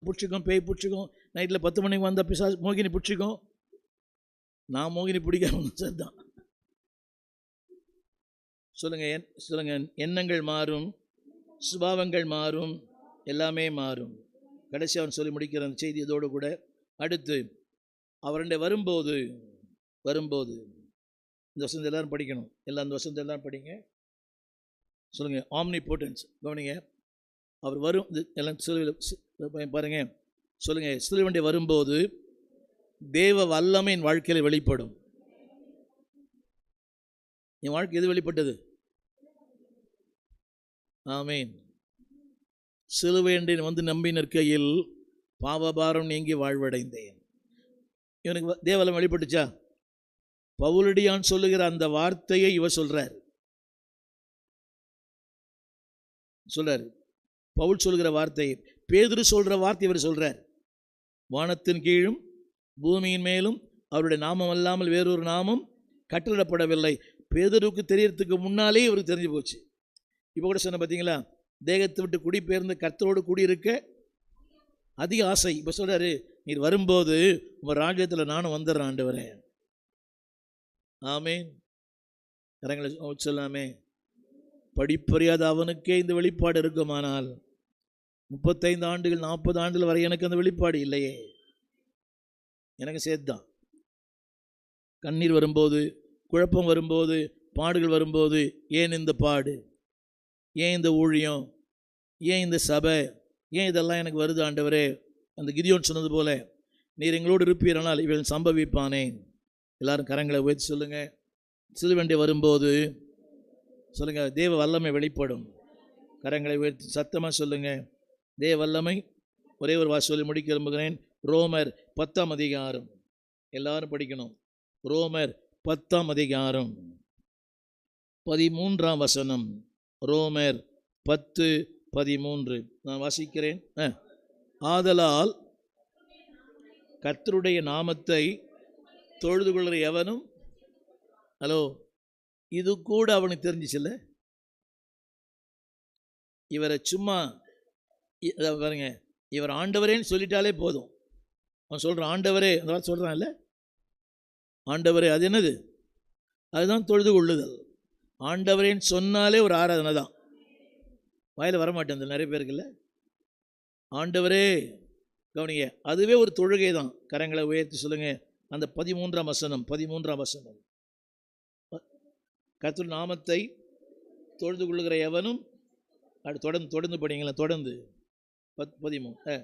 பிடிச்சிக்கும், பேய் பிடிச்சிக்கும், நைட்டில் 10 மணிக்கு வந்த பிசாசு மோகினி பிடிச்சிக்கும். நான் மோகினி பிடிக்காம தான். சொல்லுங்க, எண்ணங்கள் மாறும், சுபாவங்கள் மாறும், எல்லாமே மாறும். கடைசி அவன் சொல்லி முடிக்கிற அந்த செய்தி இதோடு கூட. அடுத்து அவருடைய வரும்போது இந்த வசனத்தை எல்லாரும் படிக்கணும். அந்த வசனத்தை எல்லாரும் படிங்க. சொல்லுங்க, ஆம்னிபோட்டன்ஸ். கவனிங்க, அவர் வரும் எல்லாம் சிலுவையில் பாருங்க. சொல்லுங்க, சிலுவண்டி வரும்போது தேவ வல்லமை என் வாழ்க்கையில் வெளிப்படும். என் வாழ்க்கை எது வெளிப்பட்டது? ஆமீன். சிலுவையண்டை வந்து நம்பி நிற்கையில் பாவபாரம் நீங்கி வாழ்வடைந்தேன். இவனுக்கு தேவ வல்லமை வெளிப்பட்டுச்சா? பவுலடியான் சொல்லுகிற அந்த வார்த்தையை இவர் சொல்றார். பவுல் சொல்கிற வார்த்தையை பேதுரு சொல்ற வார்த்தை இவர் சொல்றார். வானத்தின் கீழும் பூமியின் மேலும் அவருடைய நாமம் அல்லாமல் வேறொரு நாமம் கட்டளிடப்படவில்லை. பேதுருக்கு தெரியறதுக்கு முன்னாலே இவருக்கு தெரிஞ்சு போச்சு. இப்போ கூட சொன்ன பார்த்தீங்களா, தேகத்தை விட்டு குடிபெயர்ந்து கர்த்தரோடு கூடியிருக்க அதிக ஆசை. இப்போ சொல்றாரு, நீர் வரும்போது உங்கள் ராஜ்யத்தில் நானும் வந்துடுறேன் ஆண்டவரே. ஆமீன். கரங்களை சொல்லாமே. படிப்பறியாத அவனுக்கே இந்த வெளிப்பாடு இருக்குமானால் 35 ஆண்டுகள் 40 ஆண்டுகள் வரை எனக்கு அந்த வெளிப்பாடு இல்லையே. எனக்கு சேர்த்தான். கண்ணீர் வரும்போது, குழப்பம் வரும்போது, பாடுகள் வரும்போது, ஏன் இந்த பாடு, ஏன் இந்த ஊழியம், ஏன் இந்த சபை, ஏன் இதெல்லாம் எனக்கு வருது ஆண்டவரே? அந்த கிதியோன் சொன்னது போல, நீர் எங்களோடு இருப்பீரானால் இவள் சம்பவிப்பானேன். எல்லாரும் கரங்களை உயர்த்தி சொல்லுங்க. சிலுவண்டி வரும்போது சொல்லுங்க, தேவ வல்லமை வெளிப்படும். கரங்களை உயர்த்தி சத்தமாக சொல்லுங்க, தேவ வல்லமை. ஒரே ஒரு வாசி சொல்லி முடிக்க விரும்புகிறேன். ரோமர் 10ஆம் அதிகாரம், எல்லாரும் படிக்கணும். ரோமர் 10ஆம் அதிகாரம் 13ஆம் வசனம். ரோமர் 10:13 நான் வாசிக்கிறேன். ஆதலால் கர்த்தருடைய நாமத்தை தொழுது கொள்கிற எவனும், ஹலோ, இது கூட அவனுக்கு தெரிஞ்சிச்சுல்ல. இவரை சும்மா பாருங்க, இவர் ஆண்டவரேன்னு சொல்லிட்டாலே போதும். அவன் சொல்கிறான் ஆண்டவரே, அந்த வார்த்தை சொல்கிறான்ல, ஆண்டவரே. அது என்னது? அதுதான் தொழுது கொள்ளுதல். ஆண்டவரேன்னு சொன்னாலே ஒரு ஆராதனை தான். வாயில் வரமாட்டேன் நிறைய பேருக்கு இல்லை. ஆண்டவரே, கவனிங்க, அதுவே ஒரு தொழுகை தான். கரங்களை உயர்த்தி சொல்லுங்க. அந்த 13ஆம் வசனம், 13ஆம் வசனம். கர்த்தருடைய நாமத்தை தொழுது கொள்ளுகிற எவனும், தொடர்ந்து படிங்களேன். தொடர்ந்து 13.